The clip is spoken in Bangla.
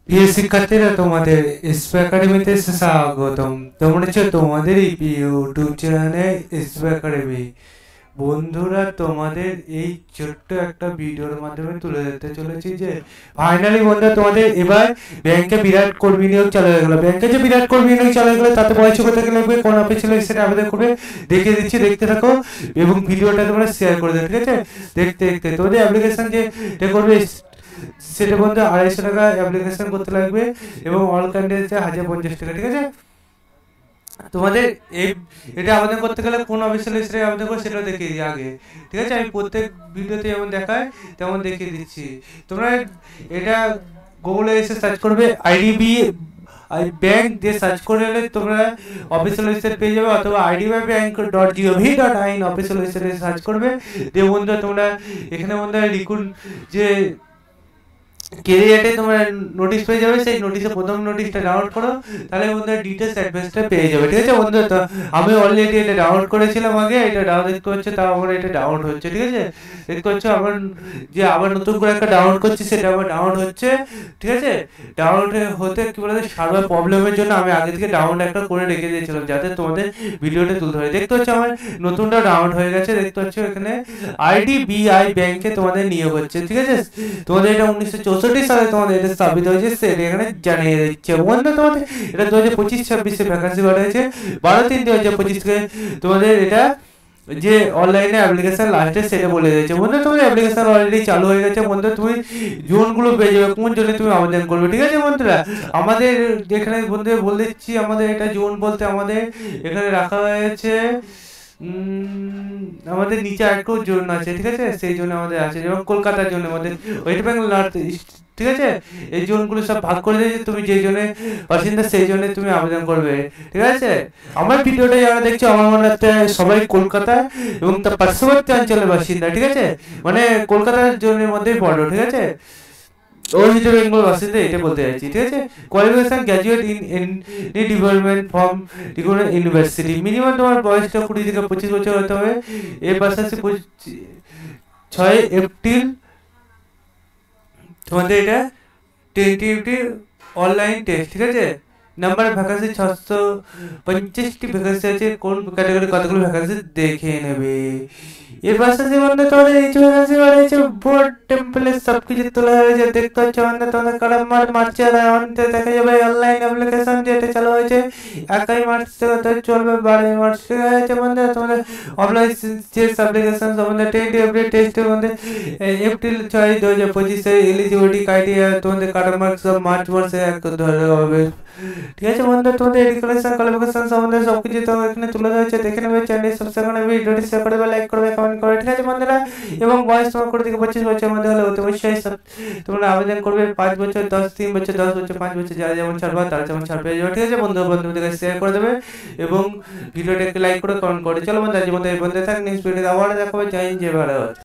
প্রিয় শিক্ষার্থীরা, তোমাদের এসপি একাডেমিতে স্বাগতম। তোমরা হচ্ছে তোমাদের ইউটিউব চ্যানেলে এসপি একাডেমি। বন্ধুরা, তোমাদের এই ছোট্ট একটা ভিডিওর মাধ্যমে তুলে ধরতে চলেছি যে ফাইনালি বন্ধুরা, তোমাদের এবার ব্যাংকে বিরাট কর্মী নিয়োগ চালু হয়ে গেল। ব্যাংকে যে বিরাট কর্মী নিয়োগ চালু হয়ে গেল, তাতে বয়স কত লাগবে, কোন অফিস ছিল সেটা আবেদন করবে, দেখিয়ে দিচ্ছি, দেখতে থাকো এবং ভিডিওটা তোমরা শেয়ার করে দেবে। ঠিক আছে, দেখতে দেখতে তোমাদের অ্যাপ্লিকেশন যে করবে সেটা বন্ধু 250 টাকা অ্যাপ্লিকেশন করতে লাগবে এবং অল ক্যান্ডিডেটে 1050 টাকা। ঠিক আছে, তোমাদের এটা আবেদন করতে গেলে কোন অফিসিয়াল লিস্টে আবেদন করে সেটা দেখিয়ে দিই আগে। ঠিক আছে, আমি প্রত্যেক ভিডিওতে যেমন দেখাই তেমন দেখিয়ে দিচ্ছি। তোমরা এটা গুগলে এসে সার্চ করবে আইডিবি ব্যাংক দিয়ে সার্চ করলে তোমরা অফিসিয়াল ওয়েবসাইট পেয়ে যাবে, অথবা idbibank.gov.in অফিসিয়াল ওয়েবসাইটে সার্চ করবে। দিয়ে বন্ধুরা, তোমরা এখানে বন্ধুরা লিখুন যে কেরিয়ারে তোমরা নোটিশ পেয়ে যাবে। সেই নোটিশে প্রথম নোটিশটা ডাউনলোড করো, তাহলে বন্ধুরা ডিটেলস অ্যাড্রেসটা পেয়ে যাবে। ঠিক আছে বন্ধুরা, তো আমি অলরেডি এটা ডাউনলোড করেছিলাম আগে, এটা ডাউনলোড দেখতে হচ্ছে, তাও আমার এটা ডাউনলোড হচ্ছে। ঠিক আছে, দেখতে পাচ্ছ আমার যে আবার নতুন করে একটা ডাউনলোড করছি, সেটা আবার ডাউনলোড হচ্ছে। ঠিক আছে, ডাউনলোড হতে কি বলে সার্ভার প্রবলেমের জন্য আমি আগে থেকে ডাউনলোড একটা করে রেখে দিয়েছিলাম, যাতে তোমাদের ভিডিওটা তুলতে হয়। দেখতে হচ্ছে আমার নতুনটা ডাউনলোড হয়ে গেছে। দেখতে পাচ্ছ এখানে আইডিবিআই ব্যাংকে তোমাদের নিয়োগ হচ্ছে। ঠিক আছে, তোমাদের এটা 1964 সালে তোমাদের এটা স্থাপিত হয়েছে, সেটা এখানে জানিয়ে দিচ্ছে। বন্ধু, তোমাদের এটা 2025-26 ভ্যাকান্সি বাড়াইছে 12/3/2025 থেকে। তোমাদের এটা যে অনলাইনে অ্যাপ্লিকেশন লাস্টে সেটা বলে দিয়েছে। বন্ধু, তোমাদের অ্যাপ্লিকেশন অলরেডি চালু হয়ে গেছে। বন্ধু, তুমি জোনগুলো পেয়ে যাবে, কোন জোনে তুমি আবেদন করবে। ঠিক আছে বন্ধুরা, আমাদের এখানে বন্ধু বলে দিচ্ছি, আমাদের এটা জোন বলতে আমাদের এখানে রাখা হয়েছে আমাদের নিচে আরেকটু জোন আছে। ঠিক আছে, সেই জন্য আমাদের আছে, যেমন কলকাতার জন্য আমাদের ওয়েস্ট বেঙ্গল নর্থ ইস্ট। ঠিক আছে, এই জোনগুলো সব ভাগ করে দিয়েছে, তুমি যে জোনে বাসিন্দা সেই জন্য তুমি আবেদন করবে। ঠিক আছে, আমার ভিডিওটা যারা দেখছো, আমার মনে হচ্ছে সবাই কলকাতা এবং তার পার্শ্ববর্তী অঞ্চলের বাসিন্দা। ঠিক আছে, মানে কলকাতার জোনের মধ্যেই পড়ো। ঠিক আছে, ওয়েস্ট বেঙ্গল বাসিন্দা এটা বলতে চাইছি। ঠিক আছে, qualification graduate in any development from university. Minimum তোমার বয়সটা 20 থেকে 25 বছর হতে হবে। এর পাশাপাশি 6 এপ্রিল তোমাদের এটা টেন্টেটিভ অনলাইন টেস্ট। ঠিক আছে, নাম্বার ভ্যাকান্সি 650টি ভ্যাকান্সি আছে। কোন ক্যাটাগরি কতগুলো ভ্যাকান্সি দেখে নেবে। এর পাশাপাশি বন্ধু তোমাদের এই ভ্যাকান্সি বাড়াইছে, বোর্ড টেম্পলেট সবকিছু তোলা হয়েছে। দেখতে হচ্ছে বন্ধু, তোমাদের কারণ মার্চে দেখা যাবে অনলাইন অ্যাপ্লিকেশন যেটা চালু হয়েছে 1 মার্চ থেকে চলবে 12 মার্চ। ঠিক আছে বন্ধু, তোমাদের অফলাইন শেষ অ্যাপ্লিকেশন তোমাদের টেস্টের মধ্যে এপ্রিল 6, 2025 এলিজিবিলিটি ক্রাইটেরিয়া তোমাদের কাট মার্কস সব মার্চ মাসে ধরে হবে। ঠিক আছে বন্ধু, তোমাদের এডুকেশন কোয়ালিফিকেশন সম্বন্ধে সবকিছু তো এখানে তুলে ধরেছে, দেখে নেবে। চ্যানেল সাবস্ক্রাইব করে ভিডিওটি শেয়ার করবে, লাইক করবে, কমেন্ট করবে। ঠিক আছে বন্ধুরা, এবং বয়স তোমার 20 থেকে 25 বছরের মধ্যে হলে অবশ্যই তোমরা আবেদন করবে। 5 বছর, 3 বছর, 10 বছর, 5 বছর, যারা যেমন ছাড় পাবে তারা যেমন ছাড় পেয়ে যাবে। ঠিক আছে বন্ধুদের কাছে শেয়ার করে দেবে এবং ভিডিওটাকে লাইক করে কমেন্ট করে। চলো বন্ধু, আজ বন্ধু এই বন্ধু থাক, নেক্সট ভিডিওতে আবার দেখাবে। জয় হিন্দ, জয় ভারত।